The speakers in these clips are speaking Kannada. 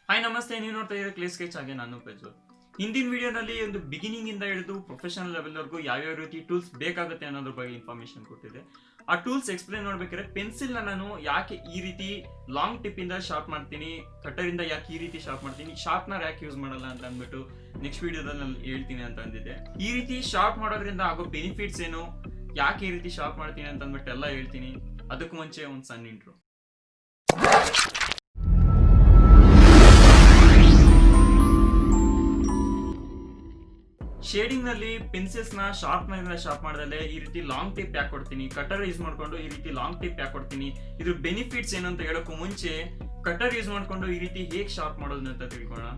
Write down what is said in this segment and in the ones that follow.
ಹಾಯ್ ನಮಸ್ತೆ, ನೀವು ನೋಡ್ತಾ ಇದ್ದೀರಾ ಕ್ಲೇ ಸ್ಕೆಚ್. ಆಗಿ ನಾನು ಪ್ರಜ್ವಲ್. ಹಿಂದಿನ ವಿಡಿಯೋನಲ್ಲಿ ಒಂದು ಬಿಗಿನಿಂಗ್ ಇಂದ ಹಿಡಿದು ಪ್ರೊಫೆಷನಲ್ ಲೆವೆಲ್ ವರೆಗೂ ಯಾವ್ಯಾವ ರೀತಿ ಟೂಲ್ಸ್ ಬೇಕಾಗುತ್ತೆ ಅನ್ನೋದ್ರ ಬಗ್ಗೆ ಇನ್ಫಾರ್ಮೇಶನ್ ಕೊಟ್ಟಿದೆ. ಆ ಟೂಲ್ಸ್ ಎಕ್ಸ್ಪ್ಲೇನ್ ಮಾಡ್ಬೇಕಾದ್ರೆ ಪೆನ್ಸಿಲ್ ನಾನು ಯಾಕೆ ಈ ರೀತಿ ಲಾಂಗ್ ಟಿಪ್ ಇಂದ ಶಾರ್ಪ್ ಮಾಡ್ತೀನಿ, ಕಟರ್ ಇಂದ ಯಾಕೆ ಈ ರೀತಿ ಶಾರ್ಪ್ ಮಾಡ್ತೀನಿ, ಶಾರ್ಪ್ನರ್ ಯಾಕೆ ಯೂಸ್ ಮಾಡಲ್ಲ ಅಂತ ಅಂದ್ಬಿಟ್ಟು ನೆಕ್ಸ್ಟ್ ವಿಡಿಯೋದಲ್ಲಿ ನಾನು ಹೇಳ್ತೀನಿ ಅಂತ ಅಂದಿದ್ದೆ. ಈ ರೀತಿ ಶಾರ್ಪ್ ಮಾಡೋದ್ರಿಂದ ಆಗೋ ಬೆನಿಫಿಟ್ಸ್ ಏನು, ಯಾಕೆ ಈ ರೀತಿ ಶಾರ್ಪ್ ಮಾಡ್ತೀನಿ ಅಂತ ಅಂದ್ಬಿಟ್ಟು ಎಲ್ಲ ಹೇಳ್ತೀನಿ. ಅದಕ್ಕೂ ಮುಂಚೆ ಒಂದು ಸಣ್ಣ ಇಂಟ್ರೋ. ಶೇಡಿಂಗ್ ನಲ್ಲಿ ಪೆನ್ಸಿಲ್ಸ್ ನ ಶಾರ್ಪ್ ಮಾಡಿದ್ರೆ ಈ ರೀತಿ ಲಾಂಗ್ ಟಿಪ್ ಯಾಕೆ ಕೊಡ್ತೀನಿ, ಕಟರ್ ಯೂಸ್ ಮಾಡ್ಕೊಂಡು ಈ ರೀತಿ ಲಾಂಗ್ ಟಿಪ್ ಯಾಕೆ ಕೊಡ್ತೀನಿ, ಇದ್ರ ಬೆನಿಫಿಟ್ಸ್ ಏನು ಅಂತ ಹೇಳೋಕ್ಕೂ ಮುಂಚೆ ಕಟರ್ ಯೂಸ್ ಮಾಡ್ಕೊಂಡು ಈ ರೀತಿ ಹೇಗೆ ಶಾರ್ಪ್ ಮಾಡೋದು ಅಂತ ತಿಳ್ಕೊಳ್ಳೋಣ.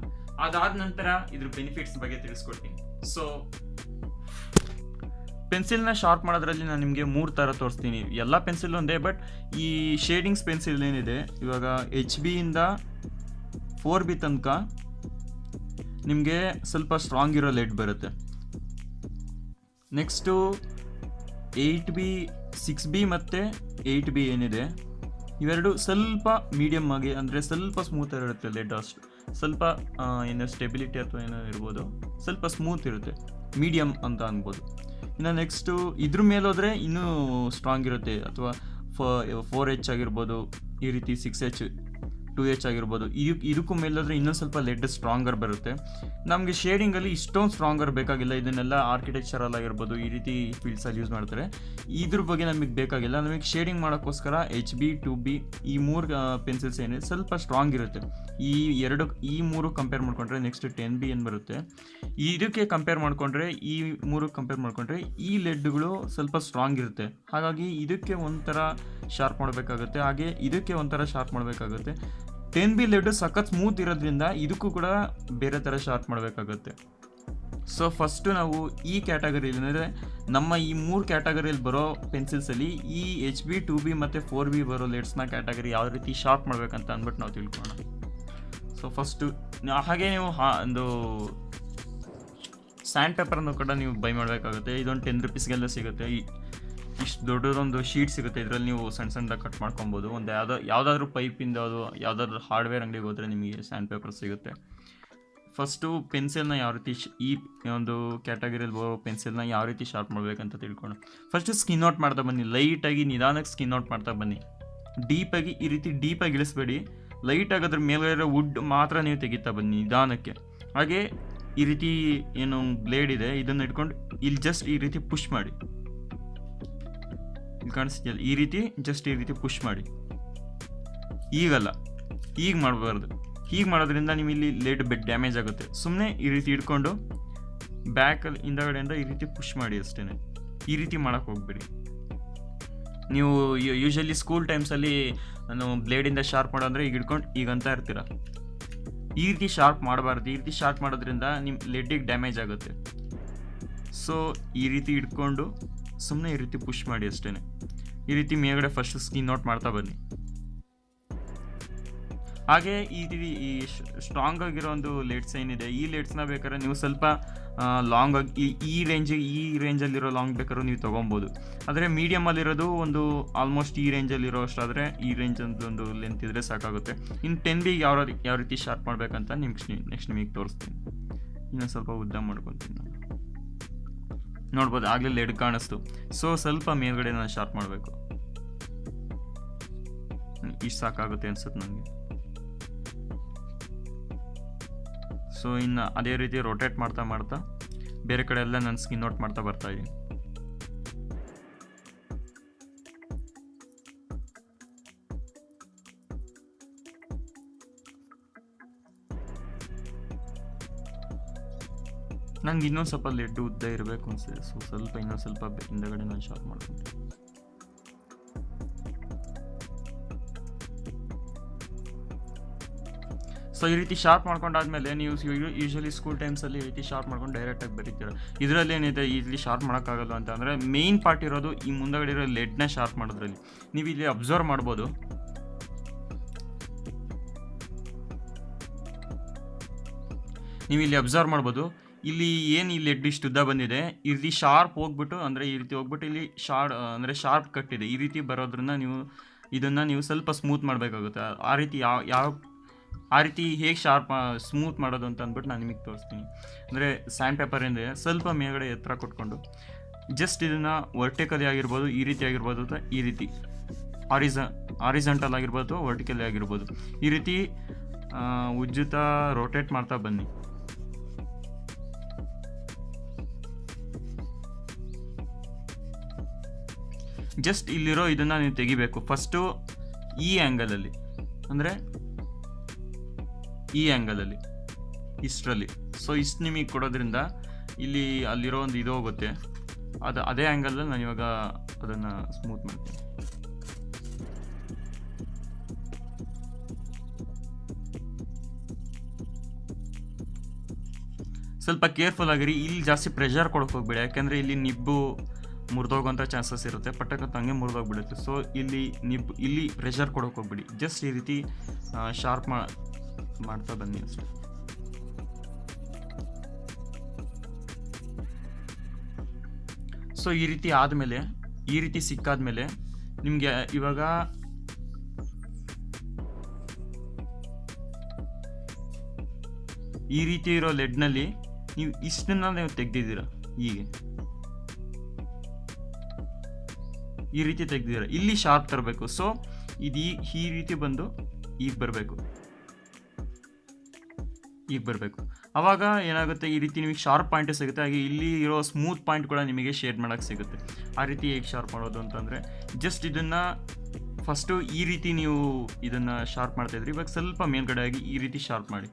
ಅದಾದ ನಂತರ ಇದ್ರ ಬೆನಿಫಿಟ್ಸ್ ಬಗ್ಗೆ ತಿಳಿಸ್ಕೊಡ್ತೀನಿ. ಸೊ ಪೆನ್ಸಿಲ್ ನ ಶಾರ್ಪ್ ಮಾಡೋದ್ರಲ್ಲಿ ನಾನು ನಿಮಗೆ 3 ತರ ತೋರಿಸ್ತೀನಿ. ಎಲ್ಲ ಪೆನ್ಸಿಲ್ ಒಂದೇ, ಬಟ್ ಈ ಶೇಡಿಂಗ್ಸ್ ಪೆನ್ಸಿಲ್ ಏನಿದೆ ಇವಾಗ HB ಇಂದ 4B ತನಕ ನಿಮಗೆ ಸ್ವಲ್ಪ ಸ್ಟ್ರಾಂಗ್ ಇರೋ ಲೆಡ್ ಬರುತ್ತೆ. ನೆಕ್ಸ್ಟು 8B 6B ಮತ್ತು 8B ಏನಿದೆ ಇವೆರಡು ಸ್ವಲ್ಪ ಮೀಡಿಯಮ್ ಆಗಿ, ಅಂದರೆ ಸ್ವಲ್ಪ ಸ್ಮೂತ್ ಇರುತ್ತೆ ಲೆಡ್. ಅಷ್ಟು ಸ್ವಲ್ಪ ಏನೋ ಸ್ಟೆಬಿಲಿಟಿ ಅಥವಾ ಏನೋ ಇರ್ಬೋದು, ಸ್ವಲ್ಪ ಸ್ಮೂತ್ ಇರುತ್ತೆ, ಮೀಡಿಯಮ್ ಅಂತ ಅನ್ಬೋದು. ಇನ್ನು ನೆಕ್ಸ್ಟು ಇದ್ರ ಮೇಲೆ ಹೋದರೆ ಇನ್ನೂ ಸ್ಟ್ರಾಂಗ್ ಇರುತ್ತೆ, ಅಥವಾ 4H ಆಗಿರ್ಬೋದು, ಈ ರೀತಿ 6H 2H ಆಗಿರ್ಬೋದು. ಇದಕ್ಕೂ ಮೇಲಾದರೆ ಇನ್ನೊಂದು ಸ್ವಲ್ಪ ಲೆಡ್ ಸ್ಟ್ರಾಂಗರ್ ಬರುತ್ತೆ. ನಮಗೆ ಶೇಡಿಂಗಲ್ಲಿ ಇಷ್ಟೊಂದು ಸ್ಟ್ರಾಂಗರ್ ಬೇಕಾಗಿಲ್ಲ. ಇದನ್ನೆಲ್ಲ ಆರ್ಕಿಟೆಕ್ಚರಲ್ ಆಗಿರ್ಬೋದು ಈ ರೀತಿ ಫೀಲ್ಡ್ಸಲ್ಲಿ ಯೂಸ್ ಮಾಡ್ತಾರೆ. ಇದ್ರ ಬಗ್ಗೆ ನಮಗೆ ಬೇಕಾಗಿಲ್ಲ. ನಮಗೆ ಶೇಡಿಂಗ್ ಮಾಡೋಕ್ಕೋಸ್ಕರ HB 2B ಈ 3 ಪೆನ್ಸಿಲ್ಸ್ ಏನಿದೆ ಸ್ವಲ್ಪ ಸ್ಟ್ರಾಂಗ್ ಇರುತ್ತೆ. ಈ 3 ಕಂಪೇರ್ ಮಾಡಿಕೊಂಡ್ರೆ ನೆಕ್ಸ್ಟ್ 10B ಏನು ಬರುತ್ತೆ, ಇದಕ್ಕೆ ಕಂಪೇರ್ ಮಾಡಿಕೊಂಡ್ರೆ ಈ 3 ಕಂಪೇರ್ ಮಾಡಿಕೊಂಡ್ರೆ ಈ ಲೆಡ್ಗಳು ಸ್ವಲ್ಪ ಸ್ಟ್ರಾಂಗ್ ಇರುತ್ತೆ. ಹಾಗಾಗಿ ಇದಕ್ಕೆ ಒಂಥರ ಶಾರ್ಪ್ ಮಾಡಬೇಕಾಗುತ್ತೆ, ಹಾಗೆ ಇದಕ್ಕೆ ಒಂಥರ ಶಾರ್ಪ್ ಮಾಡಬೇಕಾಗುತ್ತೆ. 10B ಲೆಡ್ ಸಖತ್ ಸ್ಮೂತ್ ಇರೋದ್ರಿಂದ ಇದಕ್ಕೂ ಕೂಡ ಬೇರೆ ಥರ ಶಾರ್ಪ್ ಮಾಡಬೇಕಾಗುತ್ತೆ. ಸೊ ಫಸ್ಟು ನಾವು ಈ ಕ್ಯಾಟಗರಿಯಲ್ಲಿ, ಅಂದರೆ ನಮ್ಮ ಈ 3 ಕ್ಯಾಟಗರಿಯಲ್ಲಿ ಬರೋ ಪೆನ್ಸಿಲ್ಸಲ್ಲಿ ಈ HB 2B ಮತ್ತು 4B ಬರೋ ಲೆಡ್ಸ್ನ ಕ್ಯಾಟಗರಿ ಯಾವ ರೀತಿ ಶಾರ್ಪ್ ಮಾಡಬೇಕಂತ ಅಂದ್ಬಿಟ್ಟು ನಾವು ತಿಳ್ಕೊಳ್ಳೋಣ. ಸೊ ಫಸ್ಟು ಹಾಗೆ ನೀವು ಒಂದು ಸ್ಯಾಂಡ್ ಪೇಪರನ್ನು ಕೂಡ ನೀವು ಬೈ ಮಾಡಬೇಕಾಗುತ್ತೆ. ಇದೊಂದು 10 ರೂಪೀಸ್ಗೆಲ್ಲ ಸಿಗುತ್ತೆ. ಇಷ್ಟು ದೊಡ್ಡದೊಂದು ಶೀಟ್ ಸಿಗುತ್ತೆ, ಇದರಲ್ಲಿ ನೀವು ಸಣ್ಣದಾಗಿ ಕಟ್ ಮಾಡ್ಕೊಬೋದು. ಒಂದು ಯಾವುದಾದ್ರೂ ಪೈಪಿಂದ ಅದು ಯಾವುದಾದ್ರೂ ಹಾರ್ಡ್ವೇರ್ ಅಂಗಡಿಗೆ ಹೋದರೆ ನಿಮಗೆ ಸ್ಯಾಂಡ್ ಪೇಪರ್ ಸಿಗುತ್ತೆ. ಫಸ್ಟು ಪೆನ್ಸಿಲ್ನ ಯಾವ ರೀತಿ ಈ ಒಂದು ಕ್ಯಾಟಗರಿಯಲ್ಲಿ ಬರೋ ಪೆನ್ಸಿಲ್ನ ಯಾವ ರೀತಿ ಶಾರ್ಪ್ ಮಾಡಬೇಕಂತ ತಿಳ್ಕೊಂಡು ಫಸ್ಟು ಸ್ಕಿನ್ ಔಟ್ ಮಾಡ್ತಾ ಬನ್ನಿ. ಲೈಟಾಗಿ ನಿಧಾನಕ್ಕೆ ಸ್ಕಿನ್ ಔಟ್ ಮಾಡ್ತಾ ಬನ್ನಿ. ಡೀಪಾಗಿ ಈ ರೀತಿ ಡೀಪಾಗಿ ಇಳಿಸ್ಬೇಡಿ. ಲೈಟಾಗಿ ಅದ್ರ ಮೇಲ್ಗಡೆ ವುಡ್ ಮಾತ್ರ ನೀವು ತೆಗಿತಾ ಬನ್ನಿ ನಿಧಾನಕ್ಕೆ. ಹಾಗೆ ಈ ರೀತಿ ಏನು ಬ್ಲೇಡ್ ಇದೆ ಇದನ್ನು ಇಟ್ಕೊಂಡು ಇಲ್ಲಿ ಜಸ್ಟ್ ಈ ರೀತಿ ಪುಷ್ ಮಾಡಿ. ಇಲ್ಲಿ ಕಾಣಿಸ್ತಿಲ್ಲ, ಈ ರೀತಿ ಜಸ್ಟ್ ಈ ರೀತಿ ಪುಷ್ ಮಾಡಿ. ಈಗಲ್ಲ, ಈಗ ಮಾಡಬಾರ್ದು. ಹೀಗೆ ಮಾಡೋದ್ರಿಂದ ನೀವು ಇಲ್ಲಿ ಲೆಡ್ ಡ್ಯಾಮೇಜ್ ಆಗುತ್ತೆ. ಸುಮ್ಮನೆ ಈ ರೀತಿ ಇಟ್ಕೊಂಡು ಬ್ಯಾಕಲ್ಲಿ ಹಿಂದಗಡೆಯಿಂದ ಈ ರೀತಿ ಪುಷ್ ಮಾಡಿ ಅಷ್ಟೇ. ಈ ರೀತಿ ಮಾಡೋಕ್ಕೆ ಹೋಗ್ಬೇಡಿ. ನೀವು ಯೂಶಲಿ ಸ್ಕೂಲ್ ಟೈಮ್ಸಲ್ಲಿ ನಾನು ಬ್ಲೇಡಿಂದ ಶಾರ್ಪ್ ಮಾಡೋಂದರೆ ಈಗ ಇಟ್ಕೊಂಡು ಈಗಂತ ಇರ್ತೀರ. ಈ ರೀತಿ ಶಾರ್ಪ್ ಮಾಡಬಾರ್ದು. ಈ ರೀತಿ ಶಾರ್ಪ್ ಮಾಡೋದ್ರಿಂದ ನಿಮ್ಮ ಲೆಡ್ಡಿಗೆ ಡ್ಯಾಮೇಜ್ ಆಗುತ್ತೆ. ಸೊ ಈ ರೀತಿ ಇಟ್ಕೊಂಡು ಸುಮ್ಮನೆ ಈ ರೀತಿ ಪುಷ್ ಮಾಡಿ ಅಷ್ಟೇ. ಈ ರೀತಿ ಮೇಲ್ಗಡೆ ಫಸ್ಟ್ ಸ್ಕಿನ್ ಔಟ್ ಮಾಡ್ತಾ ಬನ್ನಿ. ಹಾಗೆ ಈ ಸ್ಟ್ರಾಂಗ್ ಆಗಿರೋ ಒಂದು ಲೆಡ್ಸ್ ಏನಿದೆ, ಈ ಲೆಡ್ಸ್ನ ಬೇಕಾದ್ರೆ ನೀವು ಸ್ವಲ್ಪ ಲಾಂಗ್ ಆಗಿ ಈ ರೇಂಜಲ್ಲಿರೋ ಲಾಂಗ್ ಬೇಕಾದ್ರೂ ನೀವು ತೊಗೊಬೋದು. ಆದರೆ ಮೀಡಿಯಮಲ್ಲಿರೋದು ಒಂದು ಆಲ್ಮೋಸ್ಟ್ ಈ ರೇಂಜಲ್ಲಿರೋ ಅಷ್ಟಾದರೆ ಈ ರೇಂಜಲ್ಲಿ ಒಂದು ಲೆಂತ್ ಇದ್ದರೆ ಸಾಕಾಗುತ್ತೆ. ಇನ್ನು 10B ಯಾವ ರೀತಿ ಶಾರ್ಪ್ ಮಾಡಬೇಕಂತ ನೆಕ್ಸ್ಟ್ ನಿಮಗೆ ತೋರಿಸ್ತೀನಿ. ಇನ್ನೊಂದು ಸ್ವಲ್ಪ ಉದ್ದ ಮಾಡ್ಕೊತೀನಿ ನಾನು. ನೋಡ್ಬೋದು ಆಗಲೇ ಲೆಡ್ ಕಾಣಿಸ್ತು. ಸೊ ಸ್ವಲ್ಪ ಮೇಲ್ಗಡೆ ನಾನು ಶಾರ್ಪ್ ಮಾಡಬೇಕು. ಇಷ್ಟು ಸಾಕಾಗುತ್ತೆ ಅನ್ಸುತ್ತೆ ನನಗೆ. ಸೊ ಇನ್ನು ಅದೇ ರೀತಿ ರೊಟೇಟ್ ಮಾಡ್ತಾ ಬೇರೆ ಕಡೆ ಎಲ್ಲ ನಾನು ಸ್ಕಿನ್ ಔಟ್ ಮಾಡ್ತಾ ಬರ್ತಾ ಇದ್ದೀನಿ. ನಂಗೆ ಇನ್ನೊಂದು ಸ್ವಲ್ಪ ಲೆಡ್ ಉದ್ದ ಇರಬೇಕು ಅನಿಸ್ತದೆ. ಸೊ ಇನ್ನೊಂದು ಸ್ವಲ್ಪ ಹಿಂದಗಡೆ ನಾನು ಶಾರ್ಪ್ ಮಾಡ್ತೀನಿ. ಸೊ ಈ ರೀತಿ ಶಾರ್ಪ್ ಮಾಡ್ಕೊಂಡಾದ್ಮೇಲೆ ನೀವು ಯೂಶಲಿ ಸ್ಕೂಲ್ ಟೈಮ್ಸಲ್ಲಿ ಈ ರೀತಿ ಶಾರ್ಪ್ ಮಾಡ್ಕೊಂಡು ಡೈರೆಕ್ಟಾಗಿ ಬರೀತೀರ. ಇದರಲ್ಲಿ ಏನಿದೆ, ಇಲ್ಲಿ ಶಾರ್ಪ್ ಮಾಡೋಕ್ಕಾಗಲ್ಲ ಅಂತ ಅಂದರೆ ಮೇಯ್ನ್ ಪಾರ್ಟ್ ಇರೋದು ಈ ಮುಂದಗಡೆ ಇರೋ ಲೆಡ್ನ ಶಾರ್ಪ್ ಮಾಡೋದ್ರಲ್ಲಿ. ನೀವು ಇಲ್ಲಿ ಅಬ್ಸರ್ವ್ ಮಾಡ್ಬೋದು. ಇಲ್ಲಿ ಏನು ಈ ಲೆಡ್ ಇಷ್ಟು ಉದ್ದ ಬಂದಿದೆ, ಇಲ್ಲಿ ಶಾರ್ಪ್ ಹೋಗ್ಬಿಟ್ಟು, ಅಂದರೆ ಈ ರೀತಿ ಹೋಗ್ಬಿಟ್ಟು ಇಲ್ಲಿ ಶಾರ್ಪ್ ಕಟ್ಟಿದೆ. ಈ ರೀತಿ ಬರೋದ್ರಿಂದ ಇದನ್ನು ನೀವು ಸ್ವಲ್ಪ ಸ್ಮೂತ್ ಮಾಡಬೇಕಾಗುತ್ತೆ. ಆ ರೀತಿ ಯಾವ ಆ ರೀತಿ ಹೇಗೆ ಸ್ಮೂತ್ ಮಾಡೋದು ಅಂತ ಅಂದ್ಬಿಟ್ಟು ನಾನು ನಿಮಗೆ ತೋರಿಸ್ತೀನಿ. ಅಂದರೆ ಸ್ಯಾಂಡ್ ಪೇಪರಿಂದ ಸ್ವಲ್ಪ ಮೇಲ್ಗಡೆ ಎತ್ತರ ಕೊಟ್ಕೊಂಡು ಜಸ್ಟ್ ಇದನ್ನು ವರ್ಟಿಕಲಿ ಆಗಿರ್ಬೋದು, ಈ ರೀತಿ ಆಗಿರ್ಬೋದು, ಅಥವಾ ಈ ರೀತಿ ಆರಿಜೆಂಟಲ್ ಆಗಿರ್ಬೋದು, ವರ್ಟಿಕಲಿ ಆಗಿರ್ಬೋದು, ಈ ರೀತಿ ಉಜ್ಜುತ್ತಾ ರೋಟೇಟ್ ಮಾಡ್ತಾ ಬನ್ನಿ. ಜಸ್ಟ್ ಇಲ್ಲಿರೋ ಇದನ್ನು ನೀವು ತೆಗಿಬೇಕು. ಫಸ್ಟು ಈ ಆ್ಯಂಗಲಲ್ಲಿ, ಅಂದರೆ ಈ ಆ್ಯಂಗಲಲ್ಲಿ ಇಷ್ಟರಲ್ಲಿ. ಸೊ ಇಷ್ಟು ನಿಮಗೆ ಕೊಡೋದ್ರಿಂದ ಇಲ್ಲಿ ಅಲ್ಲಿರೋ ಒಂದು ಇದು ಹೋಗುತ್ತೆ. ಅದೇ ಆ್ಯಂಗಲಲ್ಲಿ ನಾನು ಇವಾಗ ಅದನ್ನು ಸ್ಮೂತ್ ಮಾಡ್ತೀನಿ. ಸ್ವಲ್ಪ ಕೇರ್ಫುಲ್ ಆಗಿರಿ, ಇಲ್ಲಿ ಜಾಸ್ತಿ ಪ್ರೆಷರ್ ಕೊಡೋಕೆ ಹೋಗ್ಬೇಡಿ, ಯಾಕೆಂದರೆ ಇಲ್ಲಿ ನಿಬ್ಬು ಮುರಿದೋಗೋಂಥ ಚಾನ್ಸಸ್ ಇರುತ್ತೆ, ಪಟ್ಟಕ್ಕಂತ ಹಂಗೆ ಮುರಿದೋಗ್ಬಿಡುತ್ತೆ. ಸೊ ಇಲ್ಲಿ ಪ್ರೆಷರ್ ಕೊಡೋಕೆ ಹೋಗ್ಬಿಡಿ, ಜಸ್ಟ್ ಈ ರೀತಿ ಶಾರ್ಪ್ ಮಾಡ್ತಾ ಬನ್ನಿ ಅಷ್ಟೇ. ಸೊ ಈ ರೀತಿ ಆದಮೇಲೆ, ಈ ರೀತಿ ಸಿಕ್ಕಾದ್ಮೇಲೆ ನಿಮಗೆ ಇವಾಗ ಈ ರೀತಿ ಇರೋ ಲೆಡ್ನಲ್ಲಿ ನೀವು ಇಷ್ಟನ್ನ ನೀವು ತೆಗ್ದಿದ್ದೀರ, ಈ ರೀತಿ ತೆಗ್ದಿದ್ದೀರ, ಇಲ್ಲಿ ಶಾರ್ಪ್ ತರಬೇಕು. ಸೊ ಇದು ಈ ರೀತಿ ಬಂದು ಈಗ ಬರಬೇಕು. ಆವಾಗ ಏನಾಗುತ್ತೆ, ಈ ರೀತಿ ನಿಮಗೆ ಶಾರ್ಪ್ ಪಾಯಿಂಟ್ ಸಿಗುತ್ತೆ, ಹಾಗೆ ಇಲ್ಲಿ ಇರೋ ಸ್ಮೂತ್ ಪಾಯಿಂಟ್ ಕೂಡ ನಿಮಗೆ ಶೇಡ್ ಮಾಡೋಕ್ಕೆ ಸಿಗುತ್ತೆ. ಆ ರೀತಿ ಹೇಗೆ ಶಾರ್ಪ್ ಮಾಡೋದು ಅಂತಂದರೆ, ಜಸ್ಟ್ ಇದನ್ನು ಫಸ್ಟು ಈ ರೀತಿ ನೀವು ಇದನ್ನು ಶಾರ್ಪ್ ಮಾಡ್ತಾಯಿದ್ರಿ, ಇವಾಗ ಸ್ವಲ್ಪ ಮೇಲ್ಗಡೆ ಆಗಿ ಈ ರೀತಿ ಶಾರ್ಪ್ ಮಾಡಿ.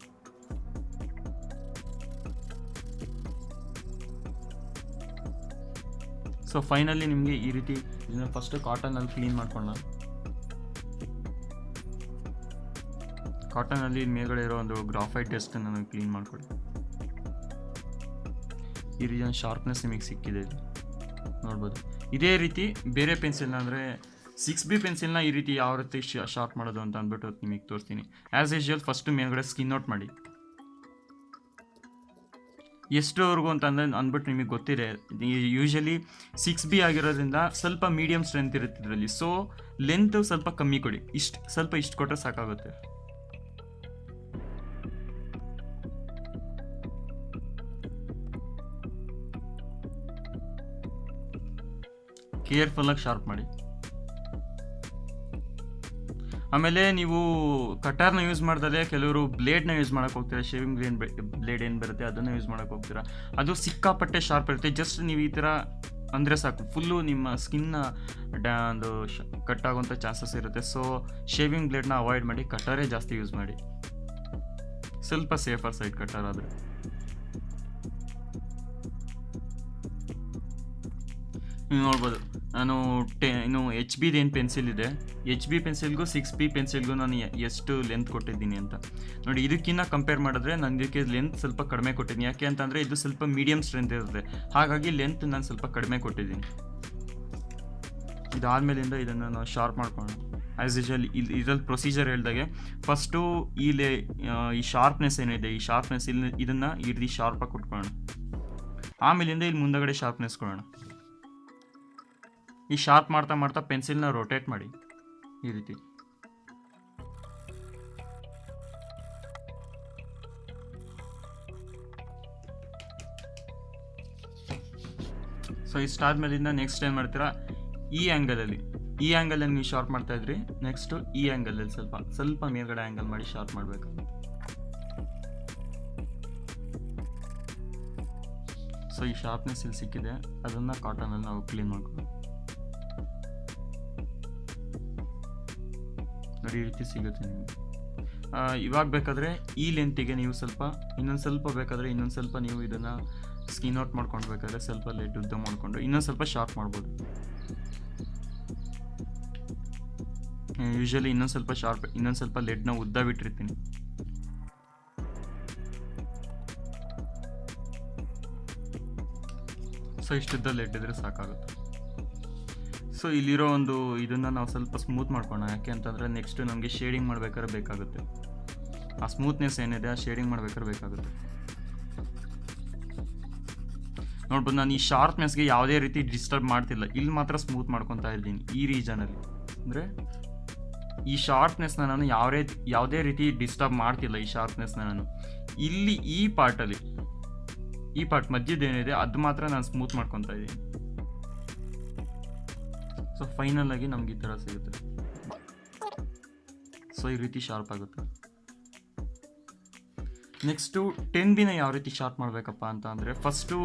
ಸೊ ಫೈನಲಿ ನಿಮಗೆ ಈ ರೀತಿ ಇದನ್ನು ಫಸ್ಟು ಕಾಟನಲ್ಲಿ ಕ್ಲೀನ್ ಮಾಡ್ಕೊಳ್ಳೋಣ. ಕಾಟನಲ್ಲಿ ಮೇಲ್ಗಡೆ ಇರೋ ಒಂದು ಗ್ರಾಫೈಟ್ ಡಸ್ಟನ್ನು ನಾನು ಕ್ಲೀನ್ ಮಾಡ್ಕೊಳ್ಳಿ. ಈ ರೀತಿ ಶಾರ್ಪ್ನೆಸ್ ನಿಮಗೆ ಸಿಕ್ಕಿದೆ, ನೋಡ್ಬೋದು. ಇದೇ ರೀತಿ ಬೇರೆ ಪೆನ್ಸಿಲ್ನ, ಅಂದರೆ 6B ಪೆನ್ಸಿಲ್ನ ಈ ರೀತಿ ಯಾವ ರೀತಿ ಶಾರ್ಪ್ ಮಾಡೋದು ಅಂತ ಅಂದ್ಬಿಟ್ಟು ನಿಮಗೆ ತೋರಿಸ್ತೀನಿ. ಆ್ಯಸ್ ಯೂಶುವಲ್ ಫಸ್ಟು ಮೇಲ್ಗಡೆ ಸ್ಕಿನ್ ಔಟ್ ಮಾಡಿ. ಎಷ್ಟುವರೆಗೂ ಅಂತ ಅಂದ್ಬಿಟ್ಟು ನಿಮಗೆ ಗೊತ್ತಿದೆ, ಯೂಶಲಿ 6B ಆಗಿರೋದ್ರಿಂದ ಸ್ವಲ್ಪ ಮೀಡಿಯಮ್ ಸ್ಟ್ರೆಂತ್ ಇರುತ್ತೆ ಇದರಲ್ಲಿ. ಸೊ ಲೆಂತ್ ಸ್ವಲ್ಪ ಕಮ್ಮಿ ಕೊಡಿ, ಇಷ್ಟು ಕೊಟ್ಟರೆ ಸಾಕಾಗುತ್ತೆ. ಕೇರ್ಫುಲ್ಲಾಗಿ ಶಾರ್ಪ್ ಮಾಡಿ. ಆಮೇಲೆ ನೀವು ಕಟರ್ನ ಯೂಸ್ ಮಾಡ್ದಲೇ ಕೆಲವರು ಬ್ಲೇಡ್ನ ಯೂಸ್ ಮಾಡೋಕೆ ಹೋಗ್ತೀರಾ, ಶೇವಿಂಗ್ ಬ್ಲೇಡ್ ಏನು ಬರುತ್ತೆ ಅದನ್ನು ಯೂಸ್ ಮಾಡೋಕೆ ಹೋಗ್ತೀರಾ. ಅದು ಸಿಕ್ಕಾಪಟ್ಟೆ ಶಾರ್ಪ್ ಇರುತ್ತೆ. ಜಸ್ಟ್ ನೀವು ಈ ಥರ ಅಂದರೆ ಸಾಕು, ಫುಲ್ಲು ನಿಮ್ಮ ಸ್ಕಿನ್ನ ಒಂದು ಕಟ್ ಆಗುವಂಥ ಚಾನ್ಸಸ್ ಇರುತ್ತೆ. ಸೊ ಶೇವಿಂಗ್ ಬ್ಲೇಡ್ನ ಅವಾಯ್ಡ್ ಮಾಡಿ, ಕಟರೇ ಜಾಸ್ತಿ ಯೂಸ್ ಮಾಡಿ, ಸ್ವಲ್ಪ ಸೇಫರ್ ಸೈಡ್ ಕಟರ್ ಆದರೆ. ನೀವು ನೋಡ್ಬೋದು, ನಾನು ಇನ್ನು HB ಏನು ಪೆನ್ಸಿಲ್ ಇದೆ, HB ಪೆನ್ಸಿಲ್ಗೂ 6B ಪೆನ್ಸಿಲ್ಗೂ ನಾನು ಎಷ್ಟು ಲೆಂತ್ ಕೊಟ್ಟಿದ್ದೀನಿ ಅಂತ ನೋಡಿ. ಇದಕ್ಕಿಂತ ಕಂಪೇರ್ ಮಾಡಿದ್ರೆ ನಾನು ಇದಕ್ಕೆ ಲೆಂತ್ ಸ್ವಲ್ಪ ಕಡಿಮೆ ಕೊಟ್ಟಿದ್ದೀನಿ. ಯಾಕೆ ಅಂತಂದರೆ ಇದು ಸ್ವಲ್ಪ ಮೀಡಿಯಮ್ ಸ್ಟ್ರೆಂತ್ ಇರುತ್ತೆ, ಹಾಗಾಗಿ ಲೆಂತ್ ನಾನು ಸ್ವಲ್ಪ ಕಡಿಮೆ ಕೊಟ್ಟಿದ್ದೀನಿ. ಇದಾದಮೇಲಿಂದ ಇದನ್ನು ನಾವು ಶಾರ್ಪ್ ಮಾಡ್ಕೊಳ್ಳೋಣ. ಆ್ಯಸ್ ಯೂಶುವಲ್ ಇದರಲ್ಲಿ ಪ್ರೊಸೀಜರ್ ಹೇಳಿದಾಗೆ ಫಸ್ಟು ಈ ಶಾರ್ಪ್ನೆಸ್ ಏನಿದೆ, ಈ ಶಾರ್ಪ್ನೆಸ್ ಇದನ್ನು ಈ ರೀತಿ ಶಾರ್ಪಾಗಿ ಕೊಟ್ಕೊಳ್ಳೋಣ. ಆಮೇಲಿಂದ ಇಲ್ಲಿ ಮುಂದಗಡೆ ಶಾರ್ಪ್ನೆಸ್ ಕೊಡೋಣ. ಈ ಶಾರ್ಪ್ ಮಾಡ್ತಾ ಮಾಡ್ತಾ ಪೆನ್ಸಿಲ್ನ ರೊಟೇಟ್ ಮಾಡಿ ಈ ರೀತಿ. ಸೊ ಇಷ್ಟಾದ್ಮೇಲಿಂದ ನೆಕ್ಸ್ಟ್ ಏನು ಮಾಡ್ತೀರಾ, ಈ ಆ್ಯಂಗಲಲ್ಲಿ ನೀವು ಶಾರ್ಪ್ ಮಾಡ್ತಾ ಇದ್ರಿ, ನೆಕ್ಸ್ಟು ಈ ಆ್ಯಂಗಲಲ್ಲಿ ಸ್ವಲ್ಪ ಮೇಲ್ಗಡೆ ಆ್ಯಂಗಲ್ ಮಾಡಿ ಶಾರ್ಪ್ ಮಾಡಬೇಕು. ಸೊ ಈ ಶಾರ್ಪ್ನೆಸ್ ಇಲ್ಲಿ ಸಿಕ್ಕಿದೆ, ಅದನ್ನು ಕಾಟನಲ್ಲಿ ನಾವು ಕ್ಲೀನ್ ಮಾಡ್ಕೊಳ್ಳೋಣ. ನೋಡಿ ಈ ರೀತಿ ಸಿಗುತ್ತೆ ನಿಮಗೆ. ಇವಾಗ ಬೇಕಾದರೆ ಈ ಲೆಂತಿಗೆ ನೀವು ಇನ್ನೊಂದು ಸ್ವಲ್ಪ ಬೇಕಾದರೆ ಇನ್ನೊಂದು ಸ್ವಲ್ಪ ನೀವು ಇದನ್ನು ಸ್ಕಿನ್ ಔಟ್ ಮಾಡ್ಕೊಂಡು ಬೇಕಾದರೆ ಸ್ವಲ್ಪ ಲೆಡ್ ಉದ್ದ ಮಾಡಿಕೊಂಡು ಇನ್ನೊಂದು ಸ್ವಲ್ಪ ಶಾರ್ಪ್ ಮಾಡ್ಬೋದು. ಯೂಶಲಿ ಇನ್ನೊಂದು ಸ್ವಲ್ಪ ಲೆಡ್ನ ಉದ್ದ ಬಿಟ್ಟಿರ್ತೀನಿ. ಸೊ ಇಷ್ಟುದ್ದ ಲೆಡ್ ಇದ್ರೆ ಸಾಕಾಗುತ್ತೆ. ಸೊ ಇಲ್ಲಿರೋ ಒಂದು ಇದನ್ನು ನಾವು ಸ್ವಲ್ಪ ಸ್ಮೂತ್ ಮಾಡ್ಕೊಳ್ಳೋಣ. ಯಾಕೆ ಅಂತಂದರೆ ನೆಕ್ಸ್ಟ್ ನಮಗೆ ಶೇಡಿಂಗ್ ಮಾಡ್ಬೇಕಾದ್ರೆ ಬೇಕಾಗುತ್ತೆ. ಆ ಸ್ಮೂತ್ನೆಸ್ ಏನಿದೆ ಆ ಶೇಡಿಂಗ್ ಮಾಡ್ಬೇಕಾದ್ರೆ ಬೇಕಾಗುತ್ತೆ. ನೋಡ್ಬೋದು, ನಾನು ಈ ಶಾರ್ಪ್ನೆಸ್ಗೆ ಯಾವುದೇ ರೀತಿ ಡಿಸ್ಟರ್ಬ್ ಮಾಡ್ತಿಲ್ಲ, ಇಲ್ಲಿ ಮಾತ್ರ ಸ್ಮೂತ್ ಮಾಡ್ಕೊತಾ ಇದ್ದೀನಿ ಈ ರೀಜನಲ್ಲಿ. ಅಂದರೆ ಈ ಶಾರ್ಪ್ನೆಸ್ನ ನಾನು ಯಾವುದೇ ರೀತಿ ಡಿಸ್ಟರ್ಬ್ ಮಾಡ್ತಿಲ್ಲ. ಈ ಶಾರ್ಪ್ನೆಸ್ನ ನಾನು ಇಲ್ಲಿ ಈ ಪಾರ್ಟ್ ಮಧ್ಯದೇನಿದೆ ಅದು ಮಾತ್ರ ನಾನು ಸ್ಮೂತ್ ಮಾಡ್ಕೊತಾ ಇದ್ದೀನಿ. ಸೊ ಫೈನಲ್ ಆಗಿ ನಮ್ಗೆ ಈ ಥರ ಸಿಗುತ್ತೆ. ಸೊ ಈ ರೀತಿ ಶಾರ್ಪ್ ಆಗುತ್ತೆ. ನೆಕ್ಸ್ಟು 10B ಯಾವ ರೀತಿ ಶಾರ್ಪ್ ಮಾಡಬೇಕಪ್ಪ ಅಂತ ಅಂದರೆ, ಫಸ್ಟು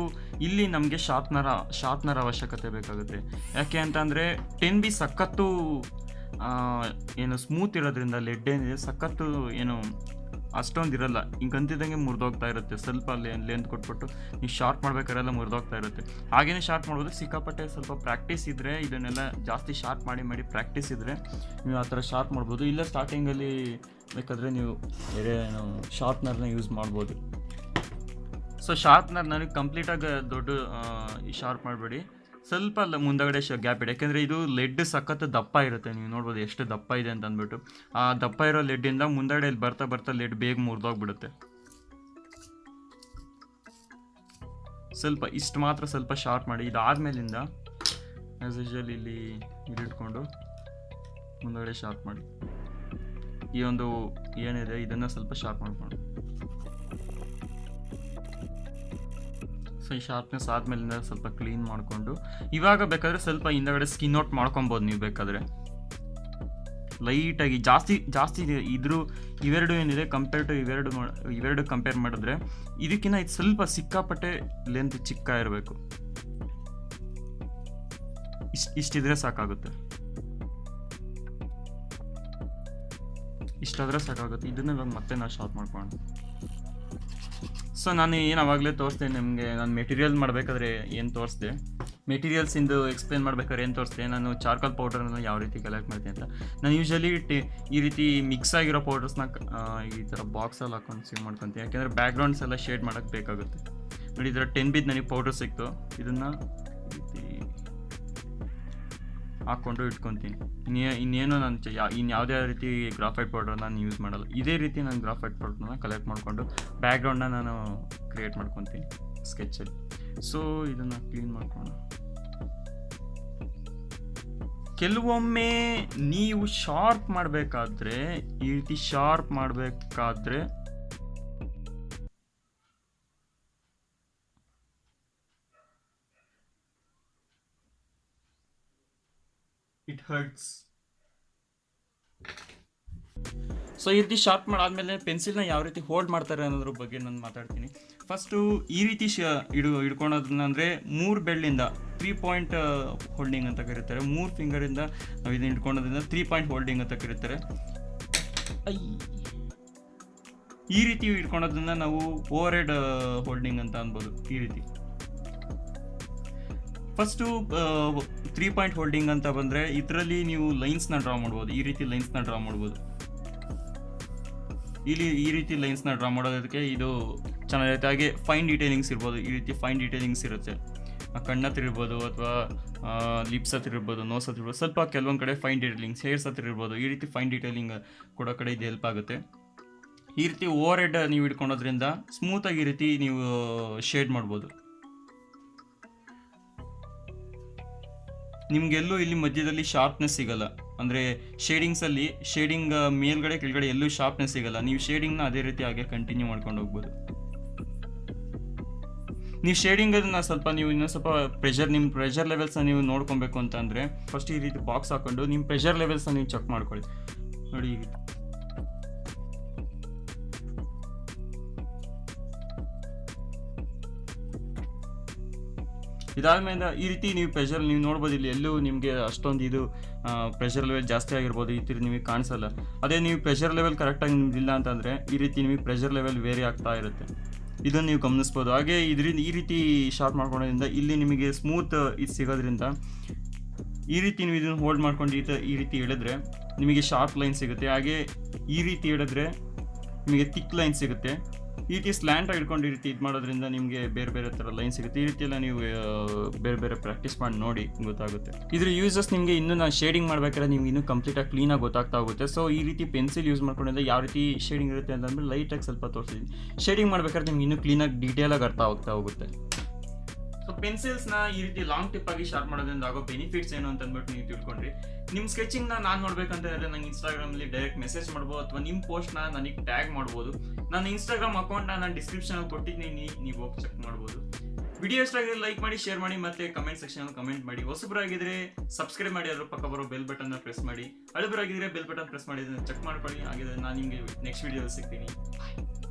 ಇಲ್ಲಿ ನಮಗೆ ಶಾರ್ಪ್ನರ್ ಅವಶ್ಯಕತೆ ಬೇಕಾಗುತ್ತೆ. ಯಾಕೆ ಅಂತ ಅಂದರೆ 10B ಸಖತ್ತು ಏನು ಸ್ಮೂತ್ ಇರೋದ್ರಿಂದ ಲೆಡ್ ಏನಿದೆ ಸಖತ್ತು ಏನು ಅಷ್ಟೊಂದು ಇರಲ್ಲ, ಹಿಂಗೆ ಅಂತಿದ್ದಂಗೆ ಮುರಿದೋಗ್ತಾ ಇರುತ್ತೆ. ಸ್ವಲ್ಪ ಲೆಂತ್ ಕೊಟ್ಬಿಟ್ಟು ನೀವು ಶಾರ್ಪ್ ಮಾಡ್ಬೇಕಾರೆಲ್ಲ ಮುರಿದೋಗ್ತಾ ಇರುತ್ತೆ. ಹಾಗೇನೇ ಶಾರ್ಪ್ ಮಾಡ್ಬೋದು. ಸಿಕ್ಕಾಪಟ್ಟೆ ಸ್ವಲ್ಪ ಪ್ರಾಕ್ಟೀಸ್ ಇದ್ದರೆ, ಇದನ್ನೆಲ್ಲ ಜಾಸ್ತಿ ಶಾರ್ಪ್ ಮಾಡಿ ಪ್ರಾಕ್ಟೀಸ್ ಇದ್ದರೆ ನೀವು ಆ ಥರ ಶಾರ್ಪ್ ಮಾಡ್ಬೋದು. ಇಲ್ಲ ಸ್ಟಾರ್ಟಿಂಗಲ್ಲಿ ಬೇಕಾದರೆ ನೀವು ಬೇರೆ ಶಾರ್ಪ್ನರ್ನ ಯೂಸ್ ಮಾಡ್ಬೋದು. ಸೊ ಶಾರ್ಪ್ನರ್ ನನಗೆ ಕಂಪ್ಲೀಟಾಗಿ ದೊಡ್ಡ ಶಾರ್ಪ್ ಮಾಡಬೇಡಿ, ಸ್ವಲ್ಪ ಮುಂದಗಡೆ ಗ್ಯಾಪ್ ಇಡಿ. ಯಾಕೆಂದರೆ ಇದು ಲೆಡ್ ಸಖತ್ ದಪ್ಪ ಇರುತ್ತೆ, ನೀವು ನೋಡ್ಬೋದು ಎಷ್ಟು ದಪ್ಪ ಇದೆ ಅಂತ ಅಂದ್ಬಿಟ್ಟು. ಆ ದಪ್ಪ ಇರೋ ಲೆಡ್ಡಿಂದ ಮುಂದಗಡೆ ಬರ್ತಾ ಲೆಡ್ ಬೇಗ ಮುರಿದೋಗ್ಬಿಡುತ್ತೆ. ಇಷ್ಟು ಮಾತ್ರ ಸ್ವಲ್ಪ ಶಾರ್ಪ್ ಮಾಡಿ. ಇದಾದ್ಮೇಲಿಂದ ಆ್ಯಸ್ ಯೂಶುವಲ್ ಇಲ್ಲಿ ಇಟ್ಕೊಂಡು ಮುಂದಗಡೆ ಶಾರ್ಪ್ ಮಾಡಿ. ಈ ಒಂದು ಏನಿದೆ ಇದನ್ನು ಸ್ವಲ್ಪ ಶಾರ್ಪ್ ಮಾಡ್ಕೊಂಡು, ಸೊ ಈ ಶಾರ್ಪ್ನೆಸ್ ಆದಮೇಲಿಂದ ಸ್ವಲ್ಪ ಕ್ಲೀನ್ ಮಾಡಿಕೊಂಡು, ಇವಾಗ ಬೇಕಾದರೆ ಸ್ವಲ್ಪ ಹಿಂದಗಡೆ ಸ್ಕಿನ್ ಔಟ್ ಮಾಡ್ಕೊಬೋದು ನೀವು ಬೇಕಾದರೆ ಲೈಟಾಗಿ. ಜಾಸ್ತಿ ಇವೆರಡು ಏನಿದೆ ಕಂಪೇರ್ ಟು ಇವೆರಡು ಕಂಪೇರ್ ಮಾಡಿದ್ರೆ ಇದಕ್ಕಿಂತ ಇದು ಸ್ವಲ್ಪ ಸಿಕ್ಕಾಪಟ್ಟೆ ಲೆಂತ್ ಚಿಕ್ಕ ಇರಬೇಕು. ಇಷ್ಟಿದ್ರೆ ಸಾಕಾಗುತ್ತೆ. ಇಷ್ಟಾದರೆ ಸಾಕಾಗುತ್ತೆ. ಇದನ್ನ ಇವಾಗ ಮತ್ತೆ ನಾವು ಶಾರ್ಪ್ ಮಾಡ್ಕೊಳ್ಳೋಣ. ಸೊ ನಾನು ಅವಾಗಲೇ ತೋರಿಸ್ದೆ ನಿಮಗೆ, ನಾನು ಮೆಟೀರಿಯಲ್ ಮಾಡಬೇಕಾದ್ರೆ ಏನು ತೋರಿಸ್ದೆ, ಮೆಟೀರಿಯಲ್ಸಿಂದು ಎಕ್ಸ್ಪ್ಲೇನ್ ಮಾಡ್ಬೇಕಾದ್ರೆ ಏನು ತೋರಿಸ್ದೆ, ನಾನು ಚಾರ್ಕೋಲ್ ಪೌಡರ್ನ ಯಾವ ರೀತಿ ಕಲೆಕ್ಟ್ ಮಾಡ್ತೀನಿ ಅಂತ. ನಾನು ಯೂಶಲಿ ಈ ರೀತಿ ಮಿಕ್ಸ್ ಆಗಿರೋ ಪೌಡರ್ಸ್ನ ಈ ಥರ ಬಾಕ್ಸಲ್ಲಿ ಹಾಕೊಂಡು ಸೇವ್ ಮಾಡ್ಕೊತೀನಿ. ಯಾಕೆಂದರೆ ಬ್ಯಾಕ್ಗ್ರೌಂಡ್ಸ್ ಎಲ್ಲ ಶೇಡ್ ಮಾಡೋಕ್ಕೆ ಬೇಕಾಗುತ್ತೆ. ನೋಡಿ, ಈ ಥರ 10B ನನಗೆ ಪೌಡರ್ ಸಿಕ್ತು, ಇದನ್ನು ಈ ರೀತಿ ಹಾಕ್ಕೊಂಡು ಇಟ್ಕೊತೀನಿ. ಇನ್ನೇನು ನಾನು ಯಾವುದೇ ರೀತಿ ಗ್ರಾಫೈಟ್ ಪೌಡರ್ ನಾನು ಯೂಸ್ ಮಾಡಲ್ಲ. ಇದೇ ರೀತಿ ನಾನು ಗ್ರಾಫೈಟ್ ಪೌಡರ್ನ ಕಲೆಕ್ಟ್ ಮಾಡಿಕೊಂಡು ಬ್ಯಾಕ್ಗ್ರೌಂಡನ್ನ ನಾನು ಕ್ರಿಯೇಟ್ ಮಾಡ್ಕೊತೀನಿ ಸ್ಕೆಚಲ್ಲಿ. ಸೊ ಇದನ್ನು ಕ್ಲೀನ್ ಮಾಡ್ಕೊಂಡು, ಕೆಲವೊಮ್ಮೆ ನೀವು ಶಾರ್ಪ್ ಮಾಡಬೇಕಾದ್ರೆ ಈ ರೀತಿ ಶಾರ್ಪ್ ಮಾಡಬೇಕಾದ್ರೆ ಇಟ್ ಹರ್ಟ್ಸ್. ಸೊ ಈ ರೀತಿ ಶಾರ್ಪ್ ಮಾಡಾದ್ಮೇಲೆ ಪೆನ್ಸಿಲ್ನ ಯಾವ ರೀತಿ ಹೋಲ್ಡ್ ಮಾಡ್ತಾರೆ ಅನ್ನೋದ್ರ ಬಗ್ಗೆ ನಾನು ಮಾತಾಡ್ತೀನಿ. ಫಸ್ಟು ಈ ರೀತಿ ಹಿಡ್ಕೊಳೋದನ್ನ ಅಂದರೆ 3 ಬೆರಳಿಂದ 3 ಪಾಯಿಂಟ್ ಹೋಲ್ಡಿಂಗ್ ಅಂತ ಕರೀತಾರೆ. 3 ಫಿಂಗರಿಂದ ನಾವು ಇದನ್ನ ಹಿಡ್ಕೊಳೋದ್ರಿಂದ 3 ಪಾಯಿಂಟ್ ಹೋಲ್ಡಿಂಗ್ ಅಂತ ಕರೀತಾರೆ. ಈ ರೀತಿ ಹಿಡ್ಕೊಳೋದನ್ನ ನಾವು ಓವರ್ ಹೆಡ್ ಹೋಲ್ಡಿಂಗ್ ಅಂತ ಅನ್ಬೋದು. ಈ ರೀತಿ ಫಸ್ಟು 3 ಪಾಯಿಂಟ್ ಹೋಲ್ಡಿಂಗ್ ಅಂತ ಬಂದರೆ ಇದರಲ್ಲಿ ನೀವು ಲೈನ್ಸ್ನ ಡ್ರಾ ಮಾಡ್ಬೋದು. ಈ ರೀತಿ ಲೈನ್ಸ್ನ ಡ್ರಾ ಮಾಡ್ಬೋದು. ಇಲ್ಲಿ ಈ ರೀತಿ ಲೈನ್ಸ್ನ ಡ್ರಾ ಮಾಡೋದಕ್ಕೆ ಇದು ಚೆನ್ನಾಗಿರುತ್ತೆ. ಹಾಗೆ ಫೈನ್ ಡೀಟೇಲಿಂಗ್ಸ್ ಇರ್ಬೋದು. ಈ ರೀತಿ ಫೈನ್ ಡೀಟೇಲಿಂಗ್ಸ್ ಇರುತ್ತೆ. ಕಣ್ಣು ಹತ್ರ ಇರ್ಬೋದು, ಅಥವಾ ಲಿಪ್ಸ್ ಹತ್ರ ಇರ್ಬೋದು, ನೋಸ್ ಹತ್ರ ಇರ್ಬೋದು. ಸ್ವಲ್ಪ ಕೆಲವೊಂದು ಕಡೆ ಫೈನ್ ಡೀಟೇಲಿಂಗ್ಸ್ ಹೇರ್ಸ್ ಹತ್ರ ಇರ್ಬೋದು. ಈ ರೀತಿ ಫೈನ್ ಡೀಟೇಲಿಂಗ್ ಕೊಡೋ ಕಡೆ ಇದು ಹೆಲ್ಪ್ ಆಗುತ್ತೆ. ಈ ರೀತಿ ಓವರ್ ಹೆಡ್ ನೀವು ಇಟ್ಕೊಳೋದ್ರಿಂದ ಸ್ಮೂತಾಗಿ ಈ ರೀತಿ ನೀವು ಶೇಡ್ ಮಾಡ್ಬೋದು. ನಿಮಗೆಲ್ಲೂ ಇಲ್ಲಿ ಮಧ್ಯದಲ್ಲಿ ಶಾರ್ಪ್ನೆಸ್ ಸಿಗಲ್ಲ. ಅಂದರೆ ಶೇಡಿಂಗ್ ಮೇಲ್ಗಡೆ ಕೆಳಗಡೆ ಎಲ್ಲೂ ಶಾರ್ಪ್ನೆಸ್ ಸಿಗಲ್ಲ. ನೀವು ಶೇಡಿಂಗ್ನ ಅದೇ ರೀತಿ ಹಾಗೆ ಕಂಟಿನ್ಯೂ ಮಾಡ್ಕೊಂಡು ಹೋಗ್ಬೋದು. ನೀವು ಶೇಡಿಂಗನ್ನು ಸ್ವಲ್ಪ ನೀವು ಇನ್ನೂ ಸ್ವಲ್ಪ ನಿಮ್ಮ ಪ್ರೆಷರ್ ಲೆವೆಲ್ಸ್ನ ನೀವು ನೋಡ್ಕೊಬೇಕು ಅಂತ ಅಂದರೆ ಫಸ್ಟ್ ಈ ರೀತಿ ಬಾಕ್ಸ್ ಹಾಕೊಂಡು ನಿಮ್ಮ ಪ್ರೆಷರ್ ಲೆವೆಲ್ಸ್ನ ನೀವು ಚೆಕ್ ಮಾಡ್ಕೊಳ್ಳಿ. ನೋಡಿ, ಈ ರೀತಿ ಇದಾದ್ಮೇಲೆ ಈ ರೀತಿ ನೀವು ಪ್ರೆಷರ್ ನೀವು ನೋಡ್ಬೋದು. ಇಲ್ಲಿ ಎಲ್ಲೂ ನಿಮಗೆ ಅಷ್ಟೊಂದು ಇದು ಪ್ರೆಷರ್ ಲೆವೆಲ್ ಜಾಸ್ತಿ ಆಗಿರ್ಬೋದು, ಈ ರೀತಿ ನಿಮಗೆ ಕಾಣಿಸಲ್ಲ. ಅದೇ ನೀವು ಪ್ರೆಷರ್ ಲೆವೆಲ್ ಕರೆಕ್ಟಾಗಿ ನಿಮ್ದಿಲ್ಲ ಅಂತಂದರೆ ಈ ರೀತಿ ನಿಮಗೆ ಪ್ರೆಷರ್ ಲೆವೆಲ್ ವೇರಿ ಆಗ್ತಾ ಇರುತ್ತೆ. ಇದನ್ನು ನೀವು ಗಮನಿಸ್ಬೋದು. ಹಾಗೆ ಈ ರೀತಿ ಶಾರ್ಪ್ ಮಾಡ್ಕೊಳ್ಳೋದ್ರಿಂದ ಇಲ್ಲಿ ನಿಮಗೆ ಸ್ಮೂತ್ ಇದು ಸಿಗೋದ್ರಿಂದ ಈ ರೀತಿ ನೀವು ಇದನ್ನು ಹೋಲ್ಡ್ ಮಾಡ್ಕೊಂಡು ಈ ರೀತಿ ಎಳೆದ್ರೆ ನಿಮಗೆ ಶಾರ್ಪ್ ಲೈನ್ ಸಿಗುತ್ತೆ. ಹಾಗೆ ಈ ರೀತಿ ಎಳೆದ್ರೆ ನಿಮಗೆ ಥಿಕ್ ಲೈನ್ ಸಿಗುತ್ತೆ. ಈ ರೀತಿ ಸ್ಲ್ಯಾಂಟ್ ಹಿಡ್ಕೊಂಡು ಈ ರೀತಿ ಇದು ಮಾಡೋದ್ರಿಂದ ನಿಮಗೆ ಬೇರೆ ಬೇರೆ ಥರ ಲೈನ್ ಸಿಗುತ್ತೆ. ಈ ರೀತಿ ಎಲ್ಲ ನೀವು ಬೇರೆ ಬೇರೆ ಪ್ರಾಕ್ಟೀಸ್ ಮಾಡಿ ನೋಡಿ ಗೊತ್ತಾಗುತ್ತೆ. ಇದ್ರ ಯೂಸಸ್ ನಿಮಗೆ ಇನ್ನೂ ನಾನು ಶೇಡಿಂಗ್ ಮಾಡ್ಬೇಕಾದ್ರೆ ನಿಮ್ಗೆ ಇನ್ನೂ ಕಂಪ್ಲೀಟಾಗಿ ಕ್ಲೀನಾಗಿ ಗೊತ್ತಾಗ್ತಾ ಹೋಗುತ್ತೆ. ಸೊ ಈ ರೀತಿ ಪೆನ್ಸಿಲ್ ಯೂಸ್ ಮಾಡ್ಕೊಂಡಿದ್ದೆ ಯಾವ ರೀತಿ ಶೇಡಿಂಗ್ ಇರುತ್ತೆ ಅಂತಂದ್ರೆ ಲೈಟಾಗಿ ಸ್ವಲ್ಪ ತೋರಿಸಿದ್ದೀನಿ. ಶೇಡಿಂಗ್ ಮಾಡ್ಬೇಕಾದ್ರೆ ನಿಮ್ಗೆ ಇನ್ನೂ ಕ್ಲೀನಾಗಿ ಡೀಟೇಲಾಗಿ ಅರ್ಥ ಆಗ್ತಾ ಹೋಗುತ್ತೆ. ಸೊ ಪೆನ್ಸಿಲ್ಸ್ನ ಈ ರೀತಿ ಲಾಂಗ್ ಟಿಪ್ ಆಗಿ ಶಾರ್ಪ್ ಮಾಡೋದ್ರಿಂದ ಆಗೋ ಬೆನಿಫಿಟ್ಸ್ ಏನು ಅಂತ ಅಂದ್ಬಿಟ್ಟು ನೀವು ತಿಳ್ಕೊಂಡ್ರಿ. ನಿಮ್ಮ ಸ್ಕೆಚಿಂಗ್ನ ನಾನು ನೋಡ್ಬೇಕಂತ ಹೇಳಿದ್ರೆ ನಂಗೆ ಇನ್ಸ್ಟಾಗ್ರಾಮಲ್ಲಿ ಡೈರೆಕ್ಟ್ ಮೆಸೇಜ್ ಮಾಡ್ಬೋದು, ಅಥವಾ ನಿಮ್ಮ ಪೋಸ್ಟ್ನ ನನಗೆ ಟ್ಯಾಗ್ ಮಾಡ್ಬೋದು. ನನ್ನ ಇನ್ಸ್ಟಾಗ್ರಾಮ್ ಅಕೌಂಟ್ನ ನಾನು ಡಿಸ್ಕ್ರಿಪ್ಷನಲ್ಲಿ ಕೊಟ್ಟಿದ್ದೀನಿ, ನೀವು ಹೋಗಿ ಚೆಕ್ ಮಾಡ್ಬೋದು. ವಿಡಿಯೋ ಇಷ್ಟ ಆಗಿದ್ರೆ ಲೈಕ್ ಮಾಡಿ, ಶೇರ್ ಮಾಡಿ, ಮತ್ತೆ ಕಮೆಂಟ್ ಸೆಕ್ಷನ್ ಕಮೆಂಟ್ ಮಾಡಿ. ಹೊಸಬರಾಗಿದ್ರೆ ಸಬ್ಸ್ಕ್ರೈಬ್ ಮಾಡಿ, ಅದ್ರ ಪಕ್ಕ ಬರೋ ಬೆಲ್ ಬಟನ್ನ ಪ್ರೆಸ್ ಮಾಡಿ. ಹಳಬರಾಗಿದ್ರೆ ಬೆಲ್ ಬಟನ್ ಪ್ರೆಸ್ ಮಾಡಿ ಚೆಕ್ ಮಾಡ್ಕೊಳ್ಳಿ. ಹಾಗಿದ್ರೆ ನಾನು ನಿಮಗೆ ನೆಕ್ಸ್ಟ್ ವಿಡಿಯೋದಲ್ಲಿ ಸಿಗ್ತೀನಿ. ಬಾಯ್.